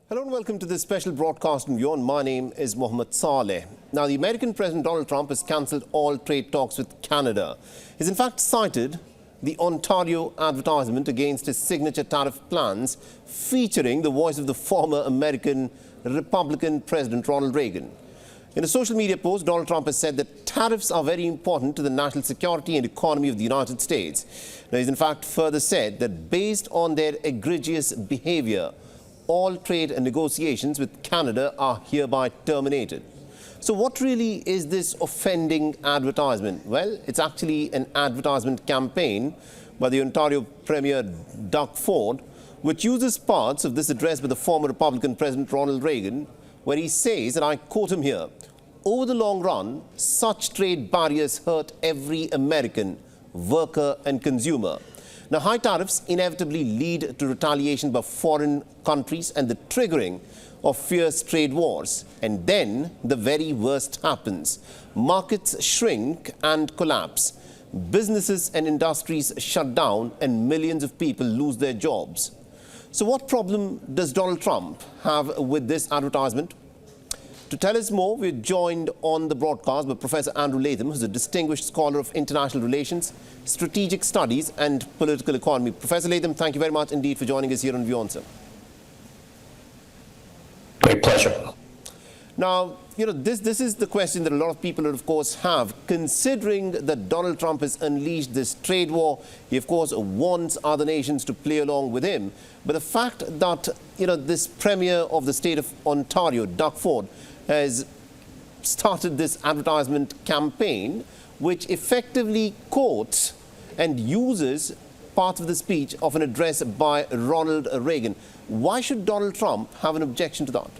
Hello and welcome to this special broadcast in WION. My name is Mohammed Saleh. Now, the American President Donald Trump has cancelled all trade talks with Canada. He's in fact cited the Ontario advertisement against his signature tariff plans, featuring the voice of the former American Republican President Ronald Reagan. In a social media post, Donald Trump has said that tariffs are very important to the national security and economy of the United States. Now, he's in fact further said that based on their egregious behavior, all trade and negotiations with Canada are hereby terminated. So what really is this offending advertisement? Well, it's actually an advertisement campaign by the Ontario Premier Doug Ford, which uses parts of this address by the former Republican President Ronald Reagan, where he says, and I quote him here, "Over the long run, such trade barriers hurt every American, worker and consumer." Now, high tariffs inevitably lead to retaliation by foreign countries and the triggering of fierce trade wars. And then the very worst happens. Markets shrink and collapse. Businesses and industries shut down and millions of people lose their jobs. So what problem does Donald Trump have with this advertisement? To tell us more, we're joined on the broadcast by Professor Andrew Latham, who's a distinguished scholar of international relations, strategic studies and political economy. Professor Latham, thank you very much indeed for joining us here on WION, sir. Great pleasure. Now, this is the question that a lot of people, of course, have. Considering that Donald Trump has unleashed this trade war, he, of course, wants other nations to play along with him. But the fact that, this Premier of the state of Ontario, Doug Ford, has started this advertisement campaign, which effectively quotes and uses part of the speech of an address by Ronald Reagan. Why should Donald Trump have an objection to that?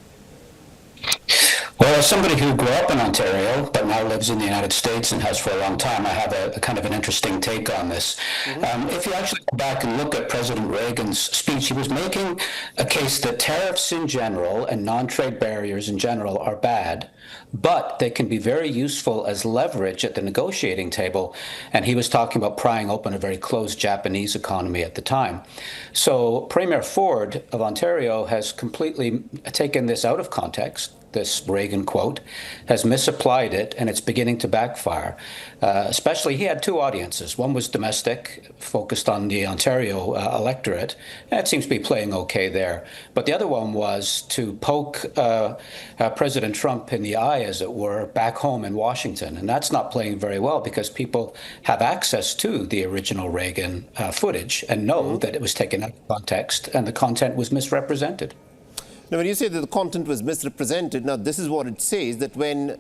Well, as somebody who grew up in Ontario, but now lives in the United States and has for a long time, I have a kind of an interesting take on this. If you actually go back and look at President Reagan's speech, he was making a case that tariffs in general and non-trade barriers in general are bad, but they can be very useful as leverage at the negotiating table. And he was talking about prying open a very closed Japanese economy at the time. So Premier Ford of Ontario has completely taken this out of context. This Reagan quote, has misapplied it, and it's beginning to backfire. Especially, he had two audiences. One was domestic, focused on the Ontario electorate. And it seems to be playing okay there. But the other one was to poke President Trump in the eye, as it were, back home in Washington. And that's not playing very well because people have access to the original Reagan footage and know that it was taken out of context and the content was misrepresented. Now, when you say that the content was misrepresented, now this is what it says, that when,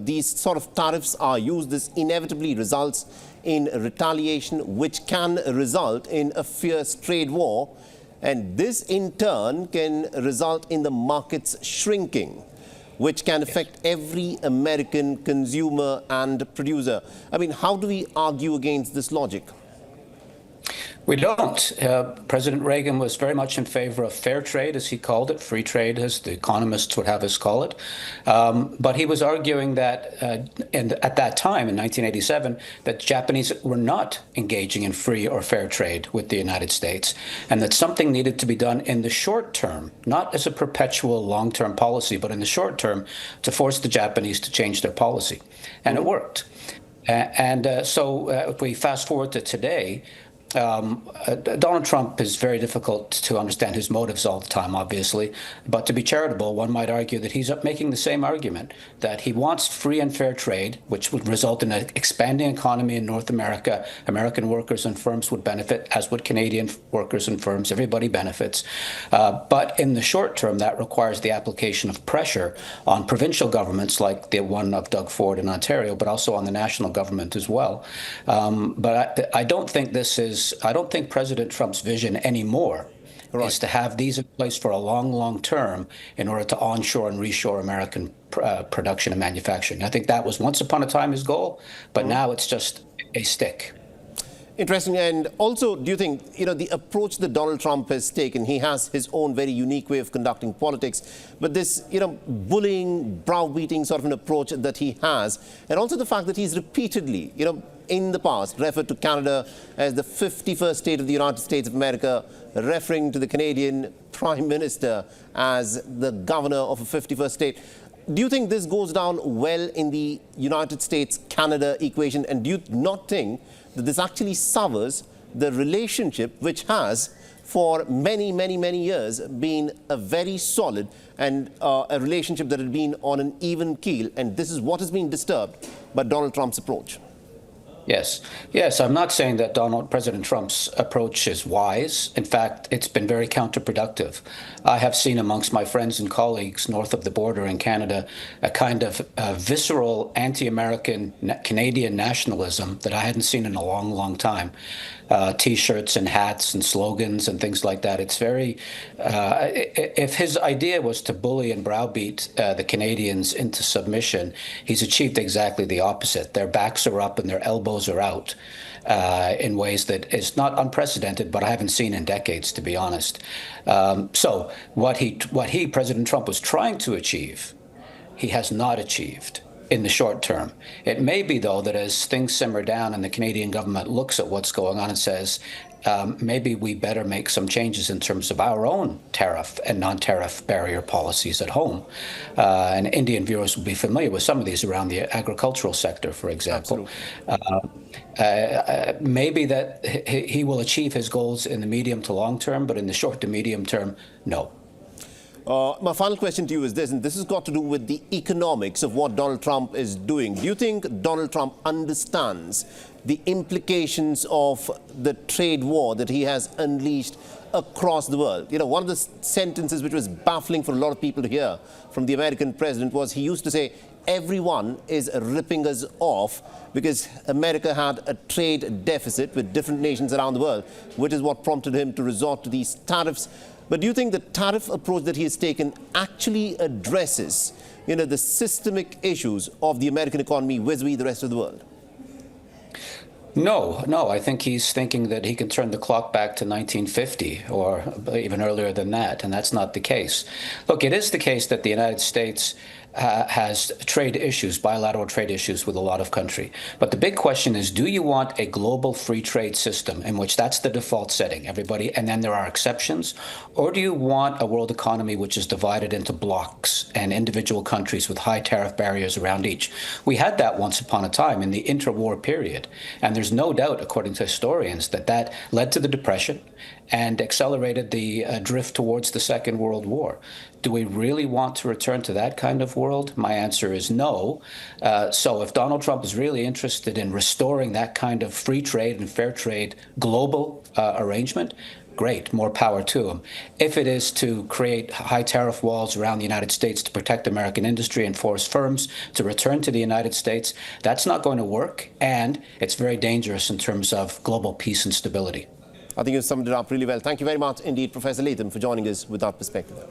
these sort of tariffs are used, this inevitably results in retaliation, which can result in a fierce trade war. And this, in turn, can result in the markets shrinking, which can affect every American consumer and producer. I mean, how do we argue against this logic? We don't. President Reagan was very much in favor of fair trade, as he called it, free trade, as the economists would have us call it. But he was arguing that at that time, in 1987, that Japanese were not engaging in free or fair trade with the United States, and that something needed to be done in the short term, not as a perpetual long-term policy, but in the short term to force the Japanese to change their policy. And it worked. So if we fast forward to today, Donald Trump is very difficult to understand his motives all the time, obviously. But to be charitable, one might argue that he's making the same argument, that he wants free and fair trade, which would result in an expanding economy in North America. American workers and firms would benefit, as would Canadian workers and firms. Everybody benefits. But in the short term, that requires the application of pressure on provincial governments like the one of Doug Ford in Ontario, but also on the national government as well. But I don't think I don't think President Trump's vision anymore is to have these in place for a long, long term in order to onshore and reshore American production and manufacturing. I think that was once upon a time his goal, but now it's just a stick. Interesting. And also, do you think, the approach that Donald Trump has taken, he has his own very unique way of conducting politics, but this, bullying, browbeating sort of an approach that he has, and also the fact that he's repeatedly, in the past referred to Canada as the 51st state of the United States of America, referring to the Canadian Prime Minister as the governor of a 51st state. Do you think this goes down well in the United States-Canada equation? And do you not think that this actually severs the relationship which has, for many, many, many years, been a very solid and a relationship that had been on an even keel? And this is what has been disturbed by Donald Trump's approach. Yes. Yes, I'm not saying that President Trump's approach is wise. In fact, it's been very counterproductive. I have seen amongst my friends and colleagues north of the border in Canada a kind of visceral anti-American Canadian nationalism that I hadn't seen in a long, long time. T-shirts and hats and slogans and things like that. It's very, if his idea was to bully and browbeat the Canadians into submission, he's achieved exactly the opposite. Their backs are up and their elbows are out in ways that is not unprecedented, but I haven't seen in decades, to be honest. So what President Trump was trying to achieve, he has not achieved in the short term. It may be, though, that as things simmer down and the Canadian government looks at what's going on and says, maybe we better make some changes in terms of our own tariff and non-tariff barrier policies at home. And Indian viewers will be familiar with some of these around the agricultural sector, for example. Maybe that he will achieve his goals in the medium to long term, but in the short to medium term, no. My final question to you is this, and this has got to do with the economics of what Donald Trump is doing. Do you think Donald Trump understands the implications of the trade war that he has unleashed across the world? You know, one of the sentences which was baffling for a lot of people to hear from the American president was he used to say, everyone is ripping us off because America had a trade deficit with different nations around the world, which is what prompted him to resort to these tariffs. But do you think the tariff approach that he has taken actually addresses, you know, the systemic issues of the American economy vis-a-vis the rest of the world? No. I think he's thinking that he can turn the clock back to 1950 or even earlier than that, and that's not the case. Look, it is the case that the United States has trade issues, bilateral trade issues with a lot of countries. But the big question is, do you want a global free trade system in which that's the default setting, everybody, and then there are exceptions? Or do you want a world economy which is divided into blocks and individual countries with high tariff barriers around each? We had that once upon a time in the interwar period. And there's no doubt, according to historians, that that led to the Depression and accelerated the drift towards the Second World War. Do we really want to return to that kind of world? My answer is no. So if Donald Trump is really interested in restoring that kind of free trade and fair trade global arrangement, great, more power to him. If it is to create high tariff walls around the United States to protect American industry and force firms to return to the United States, that's not going to work, and it's very dangerous in terms of global peace and stability. I think you've summed it up really well. Thank you very much indeed, Professor Latham, for joining us with that perspective.